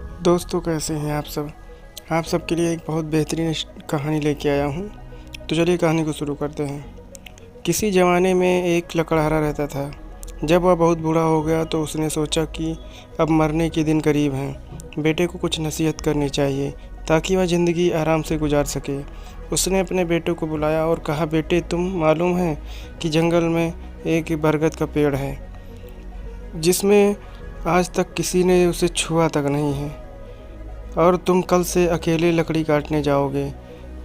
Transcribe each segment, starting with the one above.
दोस्तों, कैसे हैं आप सब। आप सबके लिए एक बहुत बेहतरीन कहानी लेके आया हूँ। तो चलिए कहानी को शुरू करते हैं। किसी ज़माने में एक लकड़हारा रहता था। जब वह बहुत बूढ़ा हो गया तो उसने सोचा कि अब मरने के दिन करीब हैं, बेटे को कुछ नसीहत करनी चाहिए ताकि वह ज़िंदगी आराम से गुजार सके। उसने अपने बेटे को बुलाया और कहा, बेटे, तुम मालूम है कि जंगल में एक बरगद का पेड़ है जिसमें आज तक किसी ने उसे छुआ तक नहीं है, और तुम कल से अकेले लकड़ी काटने जाओगे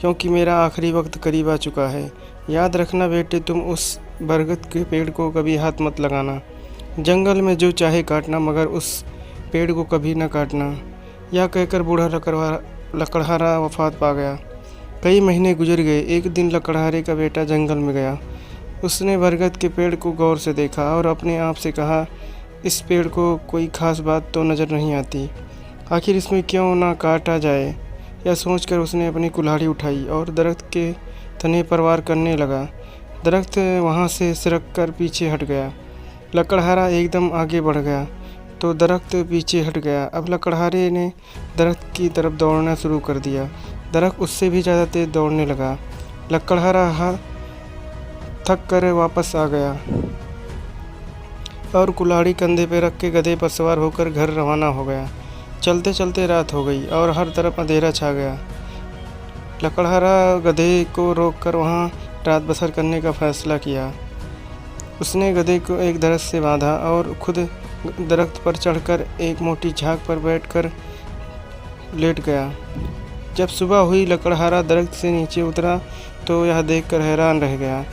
क्योंकि मेरा आखिरी वक्त करीब आ चुका है। याद रखना बेटे, तुम उस बरगद के पेड़ को कभी हाथ मत लगाना। जंगल में जो चाहे काटना, मगर उस पेड़ को कभी न काटना। यह कहकर बूढ़ा लकड़हारा वफात पा गया। कई महीने गुजर गए। एक दिन लकड़हारे का बेटा जंगल में गया। उसने बरगद के पेड़ को गौर से देखा और अपने आप से कहा, इस पेड़ को कोई खास बात तो नज़र नहीं आती, आखिर इसमें क्यों ना काटा जाए। यह सोचकर उसने अपनी कुल्हाड़ी उठाई और दरख्त के तने पर वार करने लगा। दरख्त वहाँ से सरक कर पीछे हट गया। लकड़हारा एकदम आगे बढ़ गया तो दरख्त पीछे हट गया। अब लकड़हारे ने दरख्त की तरफ दौड़ना शुरू कर दिया। दरख्त उससे भी ज़्यादा तेज़ दौड़ने लगा। लकड़हारा थक कर वापस आ गया और कुल्हाड़ी कंधे पर रख के गधे पर सवार होकर घर रवाना हो गया। चलते चलते रात हो गई और हर तरफ अंधेरा छा गया। लकड़हारा गधे को रोककर वहाँ रात बसर करने का फैसला किया। उसने गधे को एक दरख्त से बांधा और खुद दरख्त पर चढ़कर एक मोटी झाग पर बैठकर लेट गया। जब सुबह हुई, लकड़हारा दरख्त से नीचे उतरा तो यह देखकर हैरान रह गया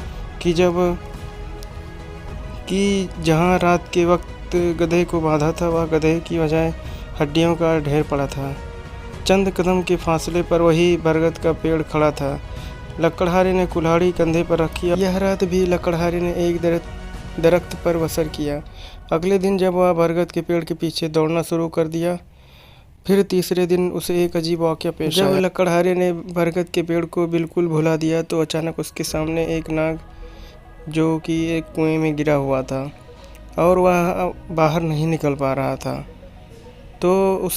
कि जहाँ रात के वक्त गधे को बांधा था, वह गधे की बजाय हड्डियों का ढेर पड़ा था। चंद कदम के फासले पर वही बरगद का पेड़ खड़ा था। लकड़हारे ने कुल्हाड़ी कंधे पर रखी। यह रात भी लकड़हारे ने एक दरख्त पर बसर किया। अगले दिन जब वह बरगद के पेड़ के पीछे दौड़ना शुरू कर दिया, फिर तीसरे दिन उसे एक अजीब वाक़या पेश आया। जब लकड़हारे ने बरगद के पेड़ को बिल्कुल भुला दिया तो अचानक उसके सामने एक नाग, जो कि एक कुएं में गिरा हुआ था और वह बाहर नहीं निकल पा रहा था, तो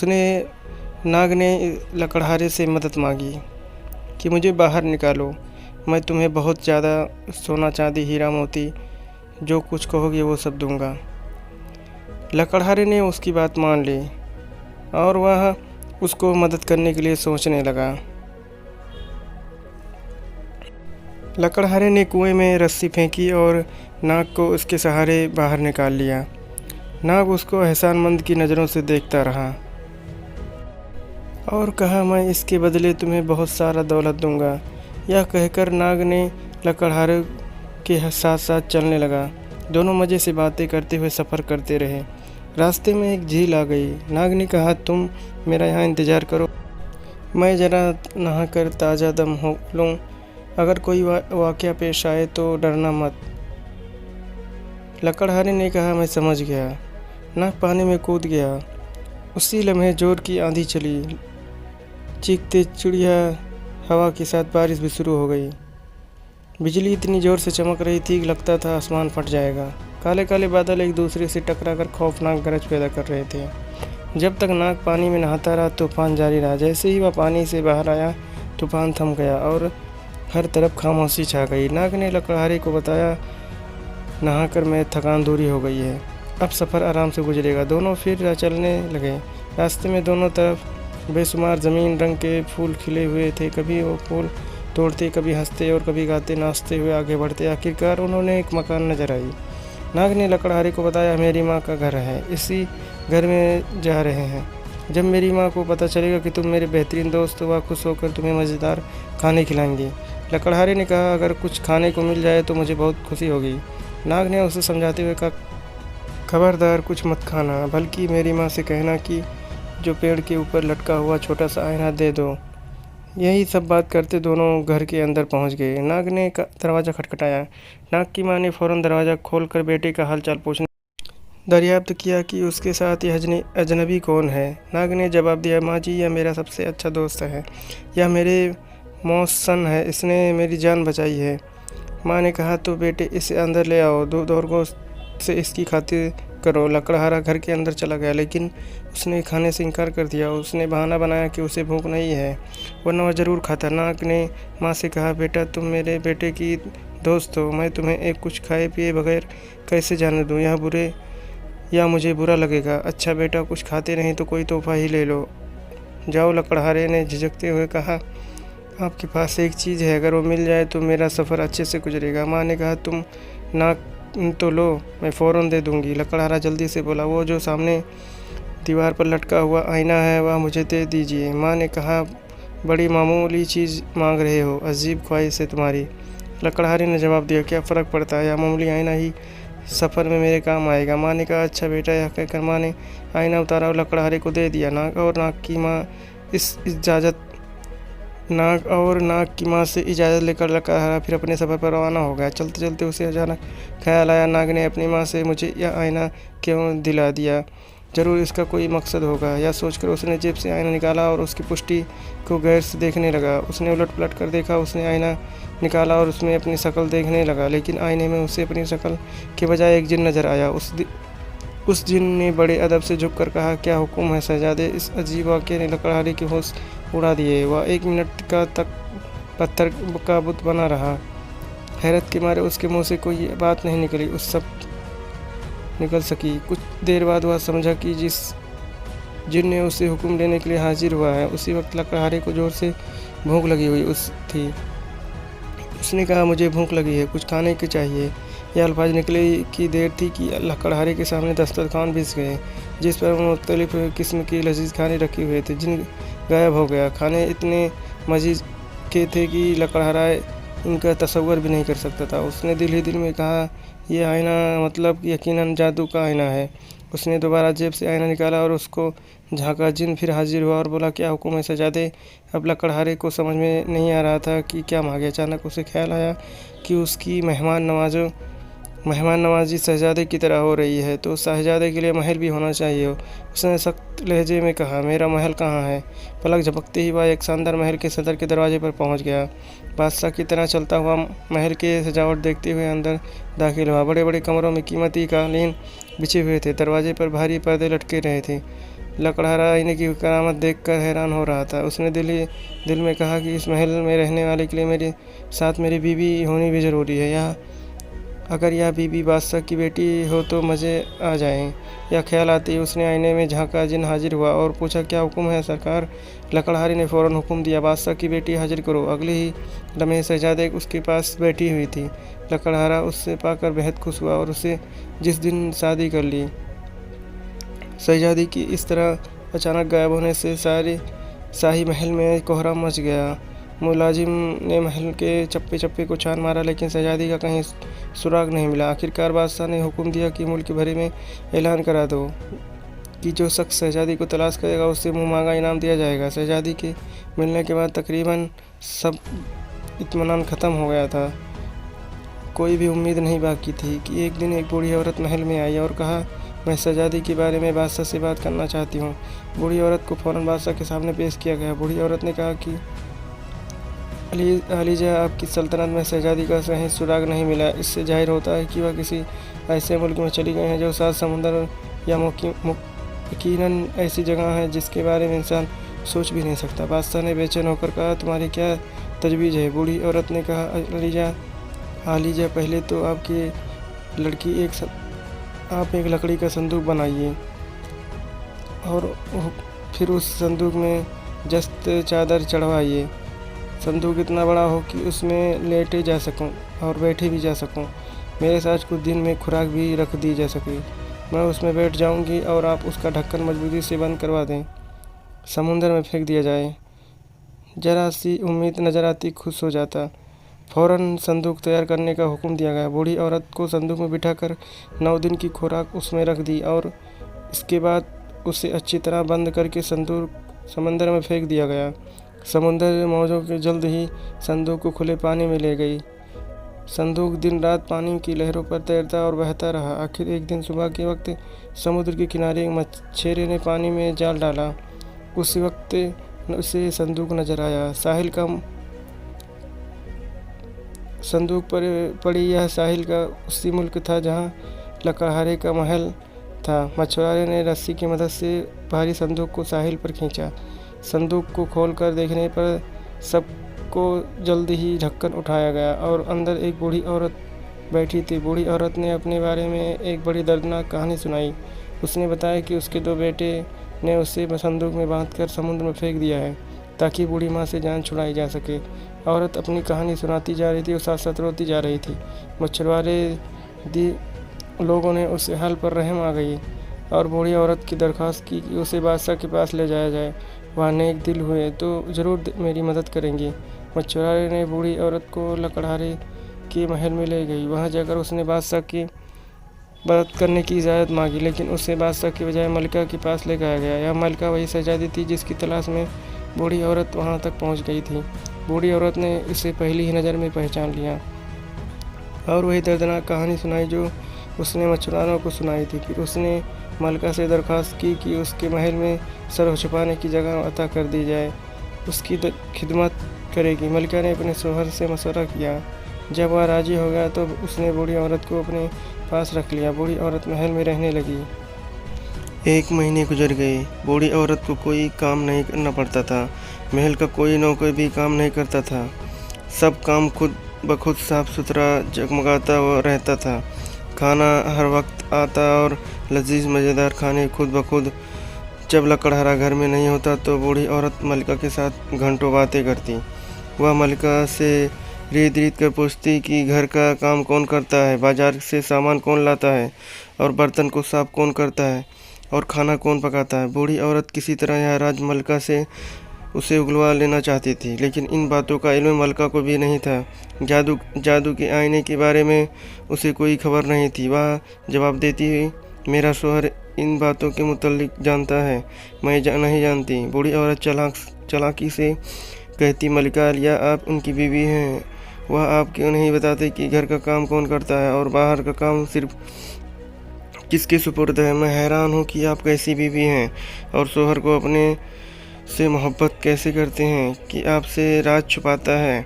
नाग ने लकड़हारे से मदद मांगी कि मुझे बाहर निकालो, मैं तुम्हें बहुत ज़्यादा सोना चांदी हीरा मोती जो कुछ कहोगे वो सब दूंगा। लकड़हारे ने उसकी बात मान ली और वह उसको मदद करने के लिए सोचने लगा। लकड़हारे ने कुएं में रस्सी फेंकी और नाग को उसके सहारे बाहर निकाल लिया। नाग उसको एहसानमंद की नज़रों से देखता रहा और कहा, मैं इसके बदले तुम्हें बहुत सारा दौलत दूंगा। यह कहकर नाग ने लकड़हारे के साथ साथ चलने लगा। दोनों मज़े से बातें करते हुए सफ़र करते रहे। रास्ते में एक झील आ गई। नाग ने कहा, तुम मेरा यहाँ इंतज़ार करो, मैं ज़रा नहा कर ताज़ा दम हो लूँ। अगर कोई वाक़या पेश आए तो डरना मत। लकड़हारे ने कहा, मैं समझ गया। नाग पानी में कूद गया। उसी लम्हे जोर की आंधी चली। चीखते चिड़िया हवा के साथ बारिश भी शुरू हो गई। बिजली इतनी ज़ोर से चमक रही थी कि लगता था आसमान फट जाएगा। काले काले बादल एक दूसरे से टकराकर खौफनाक गरज पैदा कर रहे थे। जब तक नाग पानी में नहाता रहा, तूफान जारी रहा। जैसे ही वह पानी से बाहर आया, तूफान थम गया और हर तरफ खामोशी छा गई। नाग ने लकड़हारे को बताया, नहाकर मैं थकान दूरी हो गई है, अब सफ़र आराम से गुजरेगा। दोनों फिर चलने लगे। रास्ते में दोनों तरफ बेशुमार ज़मीन रंग के फूल खिले हुए थे। कभी वो फूल तोड़ते, कभी हंसते और कभी गाते नाचते हुए आगे बढ़ते। आखिरकार उन्होंने एक मकान नजर आई। नाग ने लकड़हारे को बताया, मेरी माँ का घर है, इसी घर में जा रहे हैं। जब मेरी माँ को पता चलेगा कि तुम मेरे बेहतरीन दोस्त हो, वह खुश होकर तुम्हें मज़ेदार खाने खिलाएंगी। लकड़हारे ने कहा, अगर कुछ खाने को मिल जाए तो मुझे बहुत खुशी होगी। नाग ने उसे समझाते हुए कहा, खबरदार कुछ मत खाना, बल्कि मेरी माँ से कहना कि जो पेड़ के ऊपर लटका हुआ छोटा सा आईना दे दो। यही सब बात करते दोनों घर के अंदर पहुंच गए। नाग ने दरवाज़ा खटखटाया। नाग की माँ ने फ़ौरन दरवाज़ा खोलकर बेटे का हालचाल पूछने दरियाफ्त किया कि उसके साथ यह अजनबी कौन है। नाग ने जवाब दिया, माँ जी, यह मेरा सबसे अच्छा दोस्त है, यह मेरे मौसन है, इसने मेरी जान बचाई है। माँ ने कहा, तो बेटे इसे अंदर ले आओ, दूध और गोश्त से इसकी खातिर करो। लकड़हारा घर के अंदर चला गया, लेकिन उसने खाने से इनकार कर दिया। उसने बहाना बनाया कि उसे भूख नहीं है, वरना वह ज़रूर खाता। नाग ने माँ से कहा, बेटा तुम मेरे बेटे की दोस्त हो, मैं तुम्हें एक कुछ खाए पिए बगैर कैसे जाने दूँ? यह मुझे बुरा लगेगा। अच्छा बेटा, कुछ खाते नहीं तो कोई तोहफा ही ले लो। जाओ। लकड़हारे ने झिझकते हुए कहा, आपके पास एक चीज़ है, अगर वो मिल जाए तो मेरा सफ़र अच्छे से गुजरेगा। माँ ने कहा, तुम नाक तो लो, मैं फ़ौरन दे दूँगी। लकड़हारा जल्दी से बोला, वो जो सामने दीवार पर लटका हुआ आईना है वह मुझे दे दीजिए। माँ ने कहा, बड़ी मामूली चीज़ मांग रहे हो, अजीब ख्वाहिश है तुम्हारी। लकड़हारे ने जवाब दिया, क्या फ़र्क पड़ता है, यह मामूली आईना ही सफ़र में मेरे काम आएगा। माँ ने कहा, अच्छा बेटा। यह कहकर माँ ने आईना उतारा और लकड़हारे को दे दिया। नाग और नाग की माँ से इजाज़त लेकर लकड़हारा फिर अपने सफ़र पर रवाना हो गया। चलते चलते उसे अचानक ख्याल आया, नाग ने अपनी माँ से मुझे यह आईना क्यों दिला दिया? ज़रूर इसका कोई मकसद होगा। यह सोचकर उसने जेब से आईना निकाला और उसकी पुष्टि को गौर से देखने लगा। उसने उलट पलट कर देखा, उसने आईना निकाला और उसमें अपनी शक्ल देखने लगा, लेकिन आईने में उसे अपनी शक्ल के बजाय एक जिन नज़र आया। उस जिन ने बड़े अदब से झुककर कहा, क्या हुक्म है शहजादे? इस अजीब वाक़ये ने लकड़हारे के होश उड़ा दिए। वह 1 मिनट तक पत्थर का बुत बना रहा। हैरत के मारे उसके मुँह से कोई बात नहीं निकल सकी। कुछ देर बाद वह समझा कि जिस जिन ने उसे हुक्म देने के लिए हाजिर हुआ है, उसी वक्त लकड़हारे को ज़ोर से भूख लगी हुई थी। उसने कहा, मुझे भूख लगी है, कुछ खाने को चाहिए। यह अल्फाज निकले की देर थी कि लकड़हारे के सामने दस्तरखान बिछ गए, जिस पर मुख्तलिफ किस्म के लजीज खाने रखे हुए थे। जिन गायब हो गया। खाने इतने मज़ीद के थे कि लकड़हारा इनका तसव्वुर भी नहीं कर सकता था। उसने दिल ही दिल में कहा, यह आईना मतलब यकीनन जादू का आईना है। उसने दोबारा जेब से आईना निकाला और उसको झाँका। जिन फिर हाजिर हुआ और बोला, क्या हुक्म है शहजादे? अब लकड़हारे को समझ में नहीं आ रहा था कि क्या मांगे। अचानक उसे ख्याल आया कि उसकी मेहमान नवाजी शहजादे की तरह हो रही है, तो शहजादे के लिए महल भी होना चाहिए। उसने सख्त लहजे में कहा, मेरा महल कहाँ है? पलक झपकते ही वह एक शानदार महल के सदर के दरवाजे पर पहुँच गया। बादशाह की तरह चलता हुआ महल के सजावट देखते हुए अंदर दाखिल हुआ। बड़े बड़े कमरों में कीमती कालीन बिछे हुए थे, दरवाजे पर भारी पर्दे लटके रहे थे। लकड़हारा आईने की करामत देखकर हैरान हो रहा था। उसने दिल में कहा कि इस महल में रहने वाले के लिए मेरे साथ मेरी बीवी होनी भी ज़रूरी है। अगर यह बीबी बादशाह की बेटी हो तो मज़े आ जाएं। यह ख्याल आते ही उसने आईने में झांका। जिन हाजिर हुआ और पूछा, क्या हुक्म है सरकार? लकड़हारे ने फ़ौरन हुक्म दिया, बादशाह की बेटी हाजिर करो। अगले ही लम्हे शहजादे उसके पास बैठी हुई थी। लकड़हारा उससे पाकर बेहद खुश हुआ और उसे जिस दिन शादी कर ली। शहजादी की इस तरह अचानक गायब होने से सारे शाही महल में कोहराम मच गया। मुलाजिम ने महल के चप्पे चप्पे को छान मारा, लेकिन शहजादी का कहीं सुराग नहीं मिला। आखिरकार बादशाह ने हुक्म दिया कि मुल्क भर में ऐलान करा दो कि जो शख्स शहजादी को तलाश करेगा उससे मुँह मांगा इनाम दिया जाएगा। शहजादी के मिलने के बाद तकरीबन सब इत्मीनान ख़त्म हो गया था। कोई भी उम्मीद नहीं बाकी थी कि एक दिन एक बूढ़ी औरत महल में आई और कहा, मैं शहजादी के बारे में बादशाह से बात करना चाहती हूँ। बूढ़ी औरत को फ़ौरन बादशाह के सामने पेश किया गया। बूढ़ी औरत ने कहा कि अलीजा, आपकी सल्तनत में शहजादी का कहीं सुराग नहीं मिला। इससे जाहिर होता है कि वह किसी ऐसे मुल्क में चली गई हैं जो 7 समुंदर या यकीनन ऐसी जगह है जिसके बारे में इंसान सोच भी नहीं सकता। बादशाह ने बेचैन होकर कहा, तुम्हारी क्या तजवीज़ है? बूढ़ी औरत ने कहा, अलीजा, पहले तो आप एक लकड़ी का संदूक बनाइए और फिर उस संदूक में जस्त चादर चढ़वाइए। संदूक इतना बड़ा हो कि उसमें लेटे जा सकूं और बैठे भी जा सकूं। मेरे साथ कुछ दिन में खुराक भी रख दी जा सके। मैं उसमें बैठ जाऊंगी और आप उसका ढक्कन मजबूती से बंद करवा दें। समुंदर में फेंक दिया जाए। जरा सी उम्मीद नज़र आती खुश हो जाता। फ़ौरन संदूक तैयार करने का हुक्म दिया गया। बूढ़ी औरत को संदूक में बिठाकर 9 दिन की खुराक उसमें रख दी और इसके बाद उसे अच्छी तरह बंद करके संदूक समंदर में फेंक दिया गया। समुंदर मौजों के जल्द ही संदूक को खुले पानी में ले गई। संदूक दिन रात पानी की लहरों पर तैरता और बहता रहा। आखिर एक दिन सुबह के वक्त समुद्र के किनारे एक मछेरे ने पानी में जाल डाला। उस वक्त उसे संदूक नजर आया। संदूक पर पड़ी यह साहिल का उसी मुल्क था जहाँ लकड़हारे का महल था। मछुआरे ने रस्सी की मदद से भारी संदूक को साहिल पर खींचा। संदूक को खोलकर देखने पर सबको जल्दी ही ढक्कन उठाया गया और अंदर एक बूढ़ी औरत बैठी थी। बूढ़ी औरत ने अपने बारे में एक बड़ी दर्दनाक कहानी सुनाई। उसने बताया कि उसके 2 बेटे ने उसे संदूक में बांधकर समुद्र में फेंक दिया है ताकि बूढ़ी माँ से जान छुड़ाई जा सके। औरत अपनी कहानी सुनाती जा रही थी और साथ साथ रोती जा रही थी। मछुआरे लोगों ने उसे हाल पर रहम आ गई और बूढ़ी औरत की दरख्वास्त की कि उसे बादशाह के पास ले जाया जाए। वह नेक दिल हुए तो ज़रूर मेरी मदद करेंगी। मछुआरे ने बूढ़ी औरत को लकड़हारे के महल में ले गई। वहां जाकर उसने बादशाह की मदद करने की इजाज़त मांगी, लेकिन उसे बादशाह के बजाय मलिका के पास ले जाया गया। यह मलिका वही शहजादी थी जिसकी तलाश में बूढ़ी औरत वहां तक पहुंच गई थी। बूढ़ी औरत ने इसे पहली ही नज़र में पहचान लिया और वही दर्दनाक कहानी सुनाई जो उसने मछुआरों को सुनाई थी। फिर उसने मलिका से दरख्वास्त की कि उसके महल में सर छुपाने की जगह अता कर दी जाए, उसकी खिदमत करेगी। मलिका ने अपने शौहर से मशवरा किया। जब वह राजी हो गया तो उसने बूढ़ी औरत को अपने पास रख लिया। बूढ़ी औरत महल में रहने लगी। 1 महीने गुजर गए। बूढ़ी औरत को कोई काम नहीं करना पड़ता था। महल का कोई नौकर भी काम नहीं करता था। सब काम खुद ब खुद साफ सुथरा जगमगाता हुआ रहता था। खाना हर वक्त आता और लजीज मज़ेदार खाने खुद ब खुद। जब लकड़हारा घर में नहीं होता तो बूढ़ी औरत मलिका के साथ घंटों बातें करती। वह मलिका से रीत रीत कर पूछती कि घर का काम कौन करता है, बाजार से सामान कौन लाता है और बर्तन को साफ कौन करता है और खाना कौन पकाता है। बूढ़ी औरत किसी तरह यह राज मलिका से उसे उगलवा लेना चाहती थी, लेकिन इन बातों का इल्म मलिका को भी नहीं था। जादू के आईने के बारे में उसे कोई खबर नहीं थी। वह जवाब देती हुई, मेरा शौहर इन बातों के मुतल्लिक जानता है, मैं नहीं जानती। बूढ़ी औरत चालाकी से कहती, मलिका आलिया आप उनकी बीवी हैं, वह आप क्यों नहीं बताते कि घर का काम कौन करता है और बाहर का काम सिर्फ किसके सुपुर्द है। मैं हैरान हूँ कि आप कैसी बीवी हैं और शौहर को अपने से मोहब्बत कैसे करते हैं कि आपसे राज छुपाता है।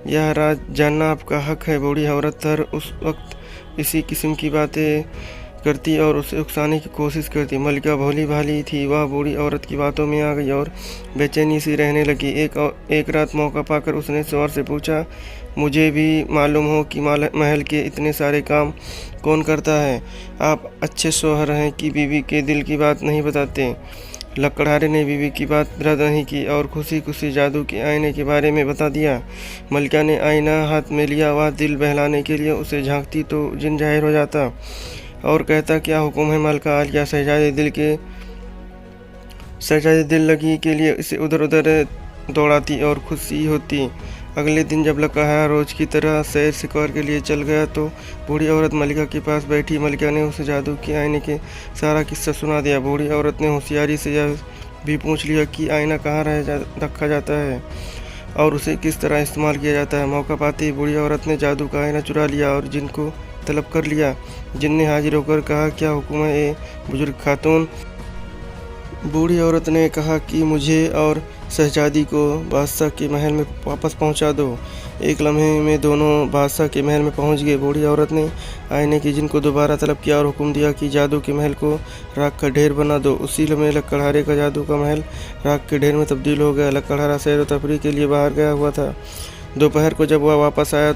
यह राज जानना आपका हक है। बूढ़ी औरत हर उस वक्त इसी किस्म की बातें करती और उसे उकसाने की कोशिश करती। मलिका भोली भाली थी। वह बूढ़ी औरत की बातों में आ गई और बेचैनी सी रहने लगी। एक रात मौका पाकर उसने शौहर से पूछा, मुझे भी मालूम हो कि महल के इतने सारे काम कौन करता है। आप अच्छे शौहर हैं कि बीवी के दिल की बात नहीं बताते। लकड़हारे ने बीवी की बात रद्द नहीं की और खुशी खुशी जादू के आईने के बारे में बता दिया। मलिका ने आईना हाथ में लिया। वह दिल बहलाने के लिए उसे झांकती तो जिन जाहिर हो जाता और कहता, क्या हुक्म है मलिका आलिया। शहजादी दिल लगी के लिए इसे उधर उधर दौड़ाती और खुशी होती। अगले दिन जब लकड़हारा रोज की तरह सैर शिकार के लिए चल गया तो बूढ़ी औरत मलिका के पास बैठी। मलिका ने उसे जादू के आईने के सारा किस्सा सुना दिया। बूढ़ी औरत ने होशियारी से यह भी पूछ लिया कि आईना कहाँ रखा जाता है और उसे किस तरह इस्तेमाल किया जाता है। मौका पाते ही बूढ़ी औरत ने जादू का आईना चुरा लिया और जिन को तलब कर लिया। जिन ने हाजिर होकर कहा, क्या हुक्म है ए बुजुर्ग खातून। बूढ़ी औरत ने कहा कि मुझे और शहजादी को बादशाह के महल में वापस पहुंचा दो। एक लम्हे में दोनों बादशाह के महल में पहुंच गए। बूढ़ी औरत ने आईने की जिन को दोबारा तलब किया और हुक्म दिया कि जादू के महल को राख का ढेर बना दो। उसी लम्हे लकड़हारे का जादू का महल राख के ढेर में तब्दील हो गया। लकड़हारा सैर व तफरीह के लिए बाहर गया हुआ था। दोपहर को जब वह वापस आया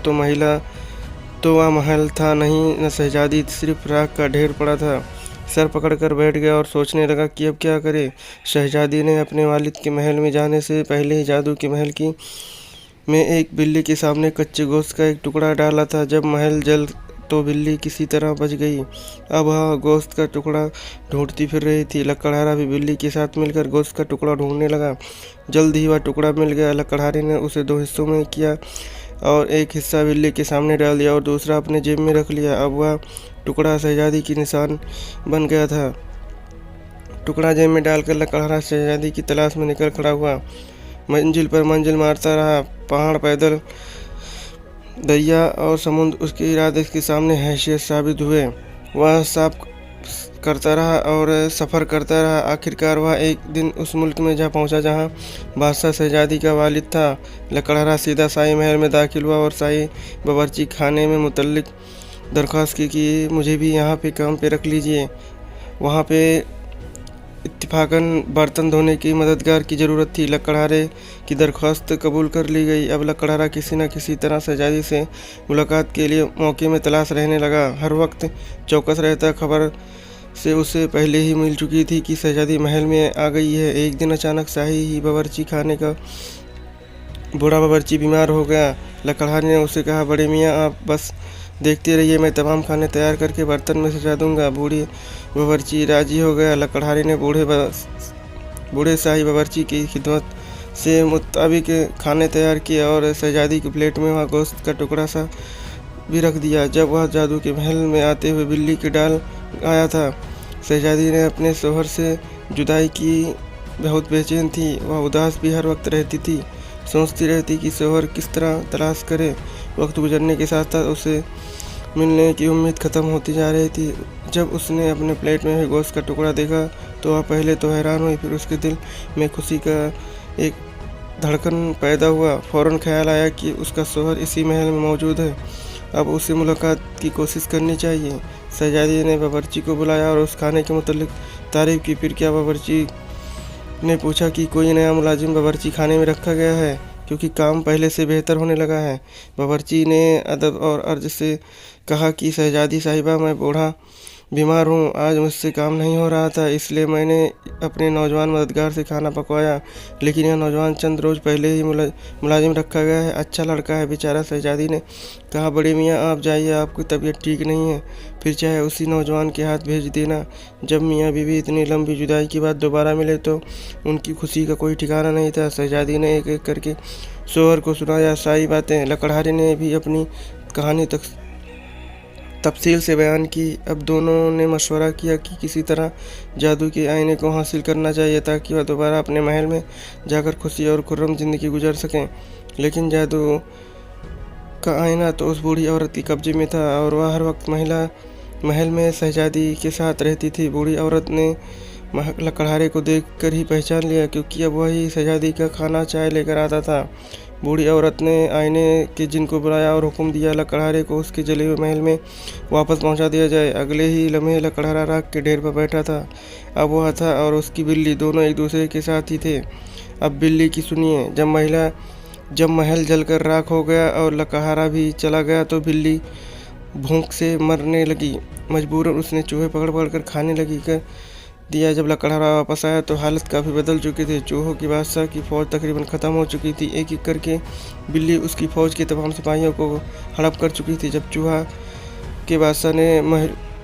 तो वह महल था नहीं, न शहजादी, सिर्फ राख का ढेर पड़ा था। सर पकड़कर बैठ गया और सोचने लगा कि अब क्या करे। शहजादी ने अपने वालिद के महल में जाने से पहले ही जादू के महल में एक बिल्ली के सामने कच्चे गोश्त का एक टुकड़ा डाला था। जब महल जल तो बिल्ली किसी तरह बच गई। अब वह गोश्त का टुकड़ा ढूंढती फिर रही थी। लकड़हारा भी बिल्ली के साथ मिलकर गोश्त का टुकड़ा ढूंढने लगा। जल्द ही वह टुकड़ा मिल गया। लकड़हारे ने उसे 2 हिस्सों में किया और एक हिस्सा बिल्ली के सामने डाल दिया और दूसरा अपने जेब में रख लिया। अब वह टुकड़ा शहजादी की निशान बन गया था। टुकड़ा जेब में डालकर लकड़हारा शहजादी की तलाश में निकल खड़ा हुआ। मंजिल पर मंजिल मारता रहा। पहाड़, पैदल, दरिया और समुद्र उसके इरादे के सामने हैसियत साबित हुए। वह साफ करता रहा और सफ़र करता रहा। आखिरकार वह एक दिन उस मुल्क में जा पहुंचा जहां बादशाह शहजादी का वालिद था। लकड़हारा सीधा शाही महल में दाखिल हुआ और शाही बावर्ची खाने में मुतल्लिक दरख्वास्त की कि मुझे भी यहाँ पे काम पे रख लीजिए। वहाँ पे इत्तेफाकन बर्तन धोने की मददगार की ज़रूरत थी। लकड़हारे की दरख्वास्त कबूल कर ली गई। अब लकड़हारा किसी न किसी तरह शहजादी से मुलाकात के लिए मौके में तलाश रहने लगा। हर वक्त चौकस रहता, खबर से उसे पहले ही मिल चुकी थी कि शहजादी महल में आ गई है। एक दिन अचानक शाही ही बावर्ची खाने का बूढ़ा बावर्ची बीमार हो गया। लकड़हारे ने उसे कहा, बड़े मियाँ आप बस देखते रहिए, मैं तमाम खाने तैयार करके बर्तन में सजा दूंगा। बूढ़ी बावर्ची राजी हो गया। लकड़हारे ने बूढ़े शाही बावर्ची की खिदमत से मुताबिक खाने तैयार किए और शहजादी की प्लेट में वहाँ गोश्त का टुकड़ा सा भी रख दिया। जब वह जादू के महल में आते हुए बिल्ली की डाल आया था, शहजादी ने अपने शौहर से जुदाई की बहुत बेचैन थी। वह उदास भी हर वक्त रहती थी, सोचती रहती कि शौहर किस तरह तलाश करे। वक्त गुजरने के साथ साथ उसे मिलने की उम्मीद ख़त्म होती जा रही थी। जब उसने अपने प्लेट में गोश्त का टुकड़ा देखा तो वह पहले तो हैरान हुई, फिर उसके दिल में खुशी का एक धड़कन पैदा हुआ। फ़ौरन ख्याल आया कि उसका शौहर इसी महल में मौजूद है, अब उसे मुलाकात की कोशिश करनी चाहिए। शहजादी ने बावर्ची को बुलाया और उस खाने के मुतालिक तारीफ़ की। फिर क्या बावर्ची ने पूछा कि कोई नया मुलाजिम बावर्ची खाने में रखा गया है, क्योंकि काम पहले से बेहतर होने लगा है। बावर्ची ने अदब और अर्ज से कहा कि शहजादी साहिबा, मैं बूढ़ा बीमार हूँ, आज मुझसे काम नहीं हो रहा था, इसलिए मैंने अपने नौजवान मददगार से खाना पकवाया, लेकिन यह नौजवान चंद रोज़ पहले ही मुलाजिम रखा गया है। अच्छा लड़का है बेचारा। शहजादी ने कहा, बड़े मियाँ आप जाइए, आपकी तबीयत ठीक नहीं है, फिर चाहे उसी नौजवान के हाथ भेज देना। जब मियाँ बीवी इतनी लंबी जुदाई के बाद दोबारा मिले तो उनकी खुशी का कोई ठिकाना नहीं था। शहजादी ने एक एक करके शौहर को सुनाया सारी बातें। लकड़हारे ने भी अपनी कहानी तफसील से बयान की। अब दोनों ने मशवरा किया कि किसी तरह जादू के आईने को हासिल करना चाहिए ताकि वह दोबारा अपने महल में जाकर खुशी और खुर्रम ज़िंदगी गुजार सकें। लेकिन जादू का आईना तो उस बूढ़ी औरत के कब्जे में था और वह हर वक्त महल में शहजादी के साथ रहती थी। बूढ़ी औरत ने लकड़हारे को देखकर ही पहचान लिया, क्योंकि अब वही शहजादी का खाना चाय लेकर आता था। बूढ़ी औरत ने आईने के जिन को बुलाया और हुक्म दिया लकड़हारे को उसके जले हुए महल में वापस पहुंचा दिया जाए। अगले ही लम्हे लकड़हारा राख के ढेर पर बैठा था। अब वह था और उसकी बिल्ली दोनों एक दूसरे के साथ ही थे। अब बिल्ली की सुनिए। जब महल जलकर राख हो गया और लकड़हारा भी चला गया तो बिल्ली भूख से मरने लगी। मजबूरन उसने चूहे पकड़ पकड़ कर खाने लगी कर दिया। जब लकड़हारा वापस आया तो हालत काफ़ी बदल चुकी थी। चूहों की बादशाह की फ़ौज तकरीबन ख़त्म हो चुकी थी। एक एक करके बिल्ली उसकी फ़ौज के तमाम सिपाहियों को हड़प कर चुकी थी। जब चूहा के बादशाह ने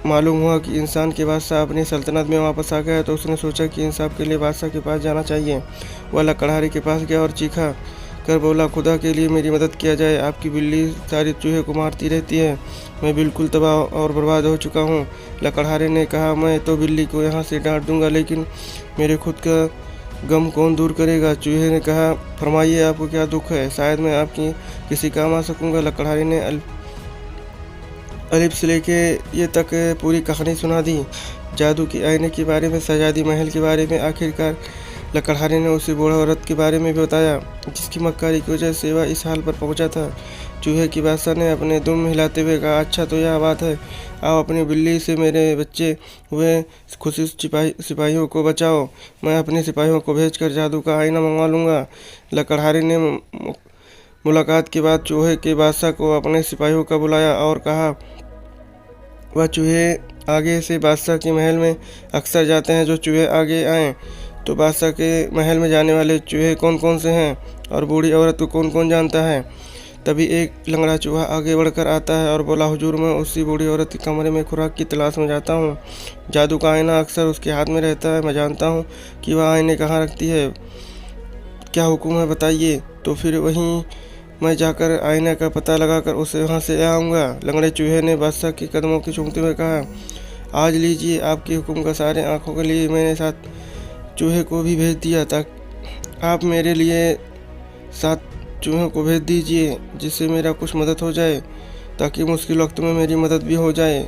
मालूम हुआ कि इंसान के बादशाह अपनी सल्तनत में वापस आ गया तो उसने सोचा कि इंसाफ के लिए बादशाह के पास जाना चाहिए। वह लकड़हारे के पास गया और चीखा कर बोला, खुदा के लिए मेरी मदद किया जाए, आपकी बिल्ली सारे चूहे को मारती रहती है, मैं बिल्कुल तबाह और बर्बाद हो चुका हूँ। लकड़हारे ने कहा, मैं तो बिल्ली को यहाँ से डांट दूंगा, लेकिन मेरे खुद का गम कौन दूर करेगा। चूहे ने कहा, फरमाइए आपको क्या दुख है, शायद मैं आपकी किसी काम आ सकूँगा। लकड़हारे ने अलिफ से लेके ये तक पूरी कहानी सुना दी। जादू के आईने के बारे में, शहजादी महल के बारे में। आखिरकार लकड़हारे ने उसे बूढ़ा औरत के बारे में भी बताया जिसकी मक्कारी की वजह से वह इस हाल पर पहुंचा था। चूहे की बादशाह ने अपने दुम हिलाते हुए कहा, अच्छा तो यह बात है, आओ अपनी बिल्ली से मेरे बच्चे हुए खुशी सिपाहियों को बचाओ, मैं अपने सिपाहियों को भेजकर जादू का आईना मंगवा लूँगा। लकड़हारे ने मुलाकात के बाद चूहे के बादशाह को अपने सिपाहियों का बुलाया और कहा, वह चूहे आगे से बादशाह के महल में अक्सर जाते हैं, जो चूहे आगे आएँ तो बादशाह के महल में जाने वाले चूहे कौन कौन से हैं और बूढ़ी औरत को कौन कौन जानता है। तभी एक लंगड़ा चूहा आगे बढ़कर आता है और बोला, हुजूर मैं उसी बूढ़ी औरत के कमरे में खुराक की तलाश में जाता हूँ। जादू का आईना अक्सर उसके हाथ में रहता है, मैं जानता हूँ कि वह आईने कहाँ रखती है, क्या हुक्म है बताइए, तो फिर वहीं मैं जाकर आईने का पता लगाकर उसे वहाँ से आऊँगा। लंगड़े चूहे ने बादशाह के कदमों के चूमते हुए कहा, आज लीजिए आपके हुक्म का सारे आँखों के लिए मैंने साथ चूहे को भी भेज दिया, ताकि आप मेरे लिए 7 चूहों को भेज दीजिए जिससे मेरा कुछ मदद हो जाए, ताकि मुश्किल वक्त में मेरी मदद भी हो जाए।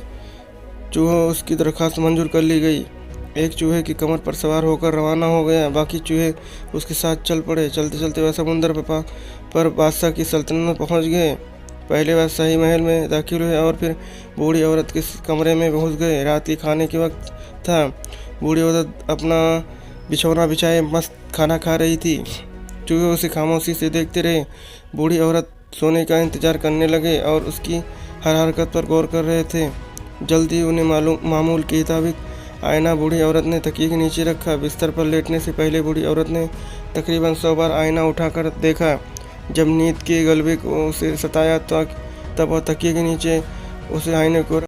चूहों उसकी दरख्वास्त मंजूर कर ली गई। एक चूहे की कमर पर सवार होकर रवाना हो गया, बाकी चूहे उसके साथ चल पड़े। चलते चलते वह समुंदर पर बादशाह की सल्तनत में पहुँच गए। पहले वह शाही महल में दाखिल हुए और फिर बूढ़ी औरत के कमरे में घुस गए। रात के खाने के वक्त था। बूढ़ी औरत अपना बिछौना बिछाए मस्त खाना खा रही थी। चूहे उसे खामोशी से देखते रहे। बूढ़ी औरत सोने का इंतजार करने लगे और उसकी हर हरकत पर गौर कर रहे थे। जल्दी उन्हें मामूल के मुताबिक आईना बूढ़ी औरत ने तकिए के नीचे रखा। बिस्तर पर लेटने से पहले बूढ़ी औरत ने तकरीबन 100 बार आईना उठाकर देखा। जब नींद के गलबे को उसे सताया तो तब वह तकिए के नीचे उसे आईने को